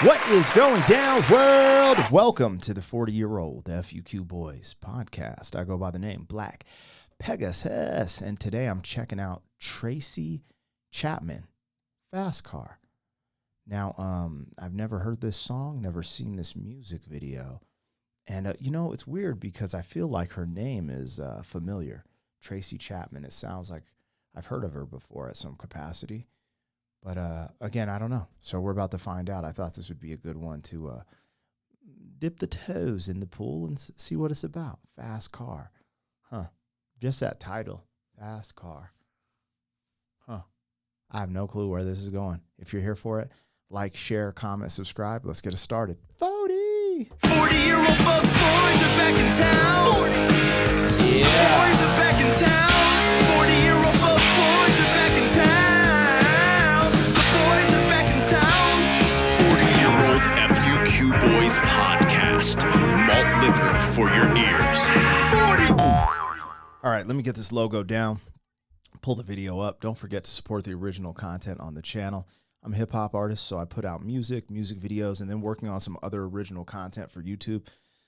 What is going down, world? Welcome to the 40-year-old FUQ Boys podcast. I go by the name Black Pegasus, and today I'm checking out TRACY CHAPMAN, Fast Car. Now, I've never heard this song, never seen this music video, and it's weird because I feel like her name is familiar. TRACY CHAPMAN. It sounds like I've heard of her before at some capacity. But again, I don't know. So we're about to find out. I thought this would be a good one to dip the toes in the pool and see what it's about. Fast Car. Huh. Just that title. Fast Car. Huh. I have no clue where this is going. If you're here for it, like, share, comment, subscribe. Let's get it started. 40-year-old fuck boys are back in town. 40 boys are back in town. 40-year-old fuck boys are back in town. Boys podcast, malt liquor for your ears. 40. All right, let me get this logo down, pull the video up. Don't forget to support the original content on the channel. I'm a hip-hop artist, so I put out music videos, and then working on some other original content for YouTube.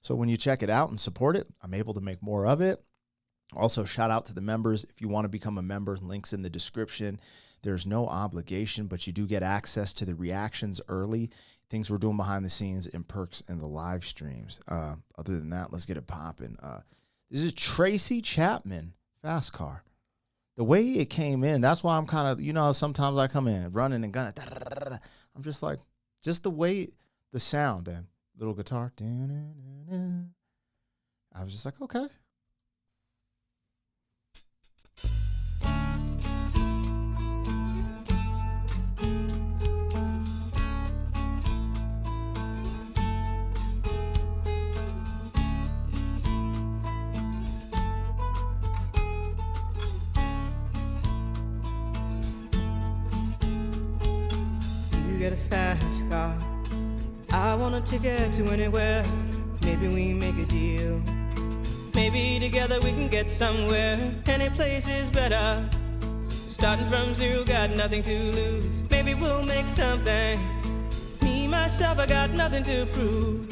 So when you check it out and support it, I'm able to make more of it. Also, shout out to the members. If you want to become a member, links in the description. There's no obligation, but you do get access to the reactions early, things we're doing behind the scenes, and perks in the live streams. Other than that, let's get it popping. This is TRACY CHAPMAN, Fast Car. The way it came in, that's why I'm kind of, sometimes I come in running and gunning. I'm just like, just the way, the sound, and little guitar. I was just like, okay. Get a fast car. I want a ticket to anywhere. Maybe we make a deal. Maybe together we can get somewhere. Any place is better. Starting from zero, got nothing to lose. Maybe we'll make something. Me, myself, I got nothing to prove.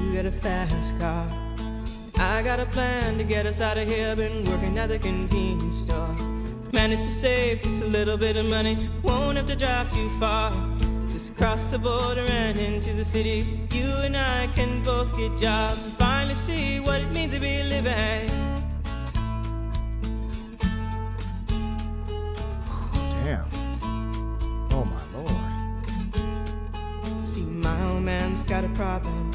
You get a fast car. I got a plan to get us out of here. Been working at the convenience store. Managed to save just a little bit of money. Won't have to drive too far. Just cross the border and into the city. You and I can both get jobs and finally see what it means to be living. Damn. Oh, my Lord. See, my old man's got a problem.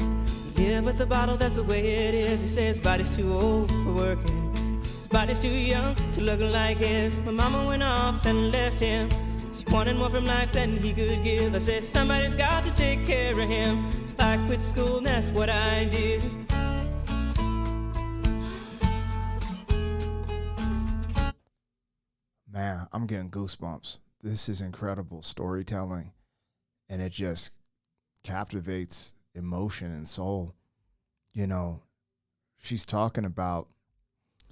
Yeah, but the bottle, that's the way it is. He says his body's too old for working. His body's too young to look like his. My mama went off and left him. She wanted more from life than he could give. I said, somebody's got to take care of him. So I quit school and that's what I did. Man, I'm getting goosebumps. This is incredible storytelling, and it just captivates emotion and soul. She's talking about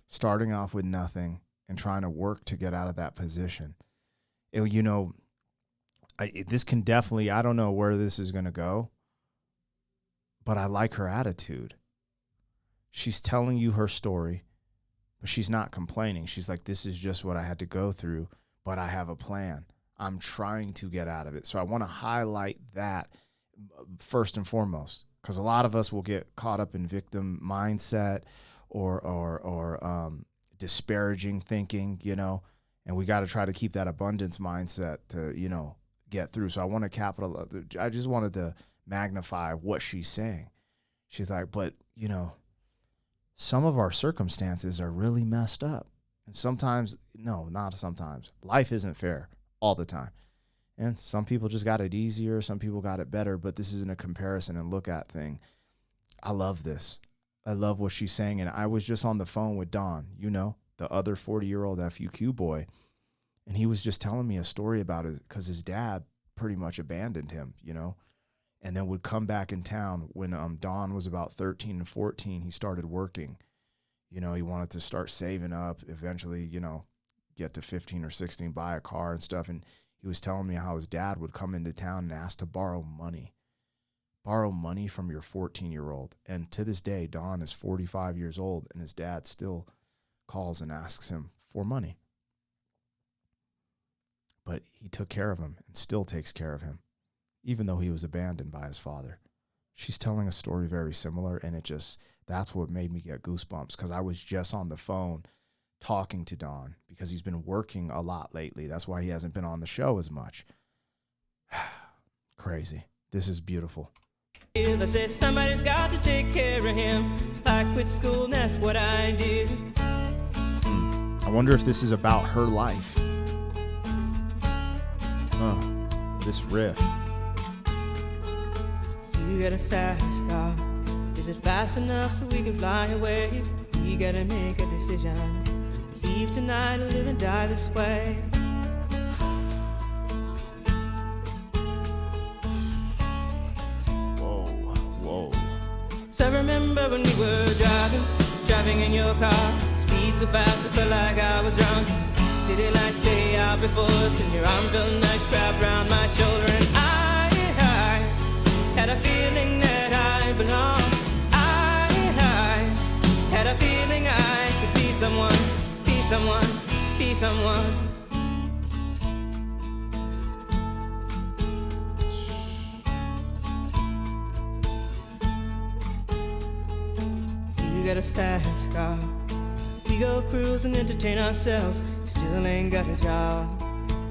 starting off with nothing and trying to work to get out of that position. This can definitely, I don't know where this is going to go, but I like her attitude. She's telling you her story, but she's not complaining. She's like, this is just what I had to go through, but I have a plan. I'm trying to get out of it. So I want to highlight that first and foremost, because a lot of us will get caught up in victim mindset or disparaging thinking, and we got to try to keep that abundance mindset to, get through. So I want to I just wanted to magnify what she's saying. She's like, but, some of our circumstances are really messed up. And sometimes, no, not sometimes. Life isn't fair all the time. And some people just got it easier. Some people got it better. But this isn't a comparison and look at thing. I love this. I love what she's saying. And I was just on the phone with Don, the other 40-year-old FUQ boy. And he was just telling me a story about it because his dad pretty much abandoned him, and then would come back in town when Don was about 13 and 14. He started working, You know, he wanted to start saving up, eventually, you know, get to 15 or 16, buy a car and stuff. And he was telling me how his dad would come into town and ask to borrow money from your 14-year-old. And to this day, Don is 45 years old, and his dad still calls and asks him for money. But he took care of him and still takes care of him, even though he was abandoned by his father. She's telling a story very similar, and that's what made me get goosebumps, because I was just on the phone talking to Don because he's been working a lot lately. That's why he hasn't been on the show as much. Crazy. This is beautiful. I said somebody's got to take care of him. So I quit school and that's what I did. I wonder if this is about her life. This riff. You got a fast car. Is it fast enough so we can fly away? We gotta make a decision. Leave tonight or live and die this way. Whoa. So I remember when we were driving in your car. Speed so fast I felt like I was drunk. City lights lay out before us, and your arm felt nice wrapped around my shoulder. And I had a feeling that I belonged. I had a feeling I could be someone. You got a fast car. We go cruise and entertain ourselves. Still ain't got a job.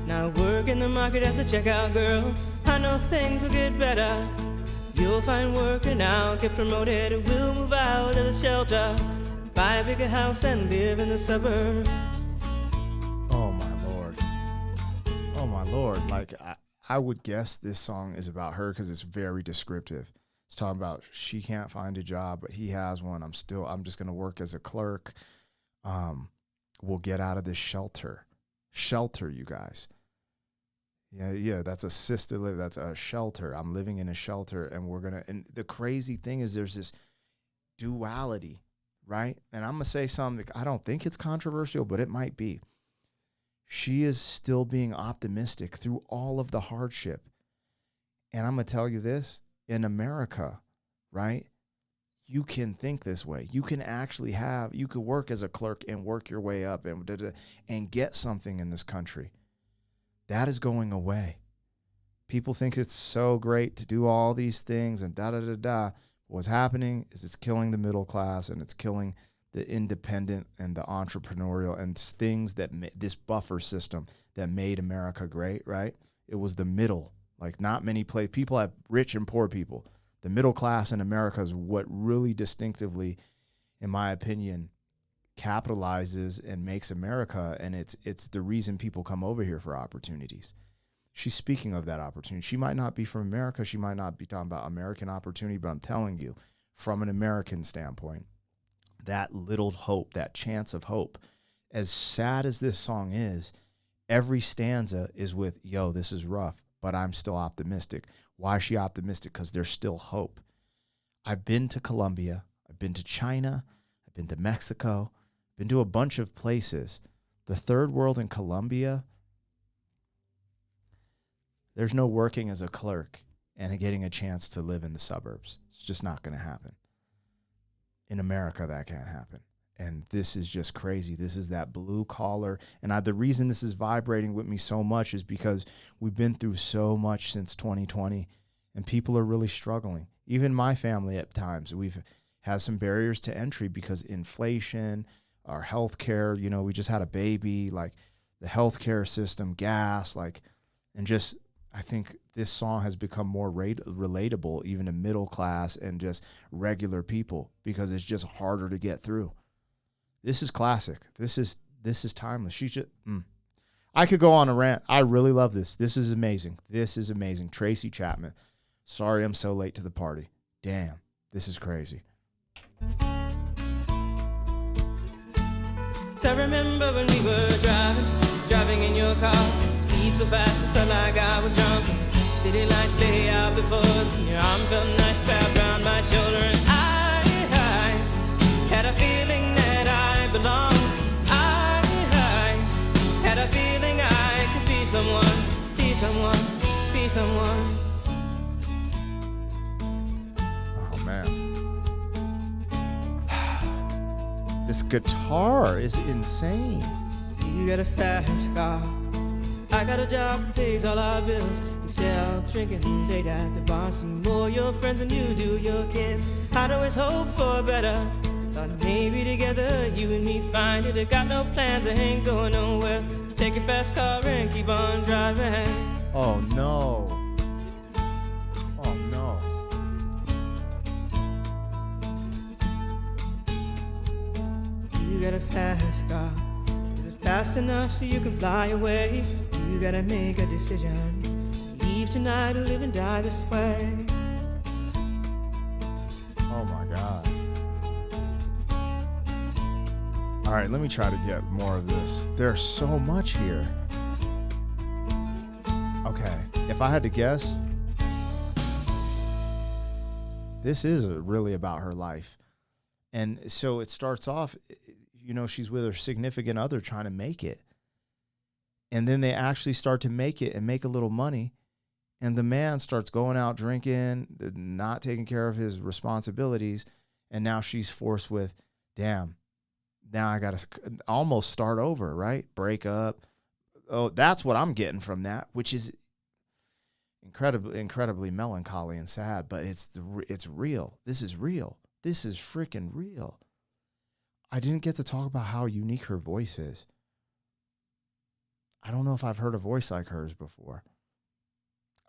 Now work in the market as a checkout girl. I know things will get better. You'll find work and I'll get promoted. We'll move out of the shelter, buy a bigger house and live in the suburbs. Oh my lord. Like, I would guess this song is about her because it's very descriptive. It's talking about she can't find a job, but he has one. I'm just going to work as a clerk. We'll get out of this shelter, you guys. Yeah, that's assisted living. That's a shelter. I'm living in a shelter, and the crazy thing is there's this duality, right? And I'm going to say something, I don't think it's controversial, but it might be. She is still being optimistic through all of the hardship. And I'm going to tell you this, in America, right? You can think this way. You can actually you could work as a clerk and work your way up and get something in this country. That is going away. People think it's so great to do all these things and da-da-da-da. What's happening is it's killing the middle class, and it's killing the independent and the entrepreneurial and things that this buffer system that made America great, right? It was the middle. Like, not many people have rich and poor people. The middle class in America is what really distinctively, in my opinion, capitalizes and makes America, and it's the reason people come over here for opportunities. She's speaking of that opportunity. She might not be from America. She might not be talking about American opportunity, but I'm telling you, from an American standpoint, that little hope, that chance of hope, as sad as this song is, every stanza is with, yo, this is rough, but I'm still optimistic. Why is she optimistic? Because there's still hope. I've been to Colombia. I've been to China. I've been to Mexico. I've been to a bunch of places. The third world in Colombia, there's no working as a clerk and getting a chance to live in the suburbs. It's just not going to happen. In America, that can't happen. And this is just crazy. This is that blue collar. And the reason this is vibrating with me so much is because we've been through so much since 2020, and people are really struggling. Even my family at times, we've had some barriers to entry because inflation, our healthcare, we just had a baby, like the healthcare system, gas, and just, I think this song has become more relatable even to middle class and just regular people because it's just harder to get through. This is classic. This is timeless. She just, I could go on a rant. I really love this. This is amazing. TRACY CHAPMAN. Sorry I'm so late to the party. Damn, this is crazy. So I remember when we were driving in your car. Speed so fast it felt like I was drunk. City lights lay out before us, and your arm felt nice wrapped around my shoulder. And I had a feeling that me someone. Oh, man. This guitar is insane. You got a fast car. I got a job that pays all our bills. Instead of drinking late at the bar, some more your friends than you do your kids. I'd always hope for better. Thought maybe together you and me find it. I got no plans, I ain't going nowhere. So take your fast car and keep on driving. Oh, no. Oh, no. You got a fast car. Is it fast enough so you can fly away? You gotta make a decision. Leave tonight or live and die this way. Oh, my God. All right, let me try to get more of this. There's so much here. Okay, if I had to guess, this is really about her life. And so it starts off, you know, she's with her significant other trying to make it. And then they actually start to make it and make a little money. And the man starts going out drinking, not taking care of his responsibilities. And now she's forced with, damn, now I got to almost start over, right? Break up. Oh, that's what I'm getting from that, which is incredibly melancholy and sad, but it's real. This is real. This is freaking real. I didn't get to talk about how unique her voice is. I don't know if I've heard a voice like hers before.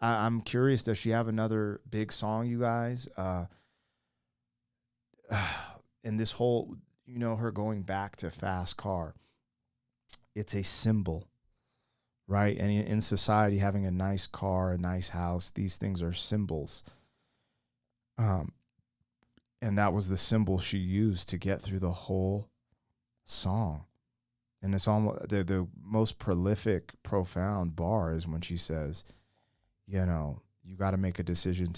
I'm curious, does she have another big song, you guys? And this whole, you know, her going back to fast car, it's a symbol, right? And in society, having a nice car, a nice house, these things are symbols. And that was the symbol she used to get through the whole song. And it's almost the most prolific, profound bar is when she says, you know, you got to make a decision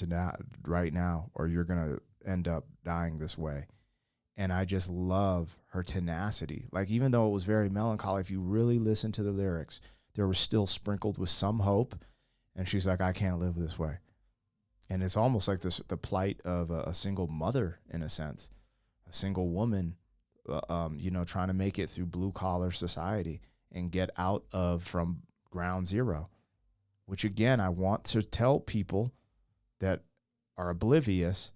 right now, or you're going to end up dying this way. And I just love her tenacity. Like, even though it was very melancholy, if you really listen to the lyrics, there was still sprinkled with some hope. And she's like, I can't live this way. And it's almost like the plight of a single mother, in a sense, a single woman, you know, trying to make it through blue collar society and get out from ground zero, which, again, I want to tell people that are oblivious,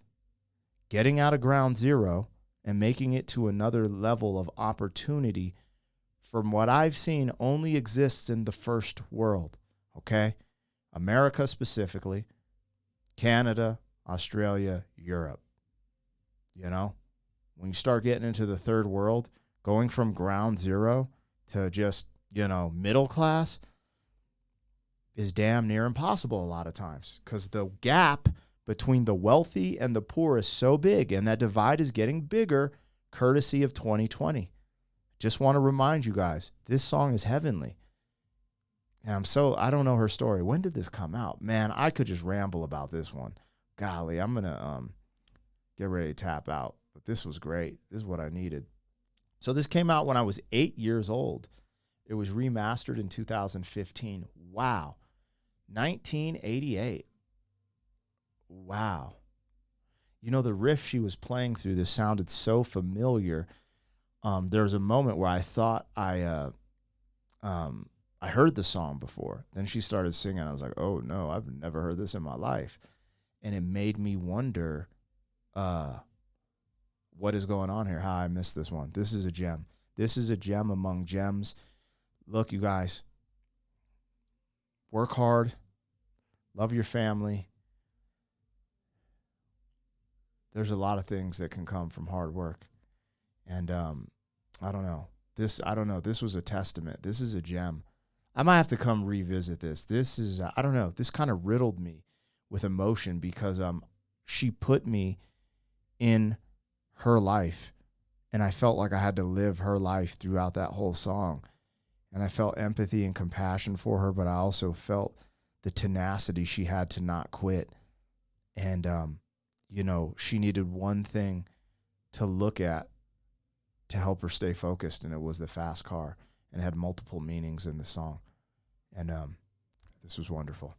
getting out of ground zero and making it to another level of opportunity, from what I've seen, only exists in the first world. Okay. America specifically, Canada, Australia, Europe. You know, when you start getting into the third world, going from ground zero to just, you know, middle class is damn near impossible a lot of times, because the gap between the wealthy and the poor is so big, and that divide is getting bigger courtesy of 2020. Just want to remind you guys, this song is heavenly. And I don't know her story. When did this come out? Man, I could just ramble about this one. Golly, I'm going to get ready to tap out. But this was great. This is what I needed. So this came out when I was 8 years old. It was remastered in 2015. Wow. 1988. Wow. You know, the riff she was playing through this sounded so familiar. There was a moment where I thought I heard the song before. Then she started singing. I was like, oh, no, I've never heard this in my life. And it made me wonder what is going on here, how I missed this one. This is a gem. This is a gem among gems. Look, you guys, work hard, love your family. There's a lot of things that can come from hard work. And I don't know. This was a testament. This is a gem. I might have to come revisit this. This is, I don't know. This kind of riddled me with emotion, because she put me in her life, and I felt like I had to live her life throughout that whole song. And I felt empathy and compassion for her, but I also felt the tenacity she had to not quit. And, you know, she needed one thing to look at to help her stay focused, and it was the fast car, and it had multiple meanings in the song. And this was wonderful.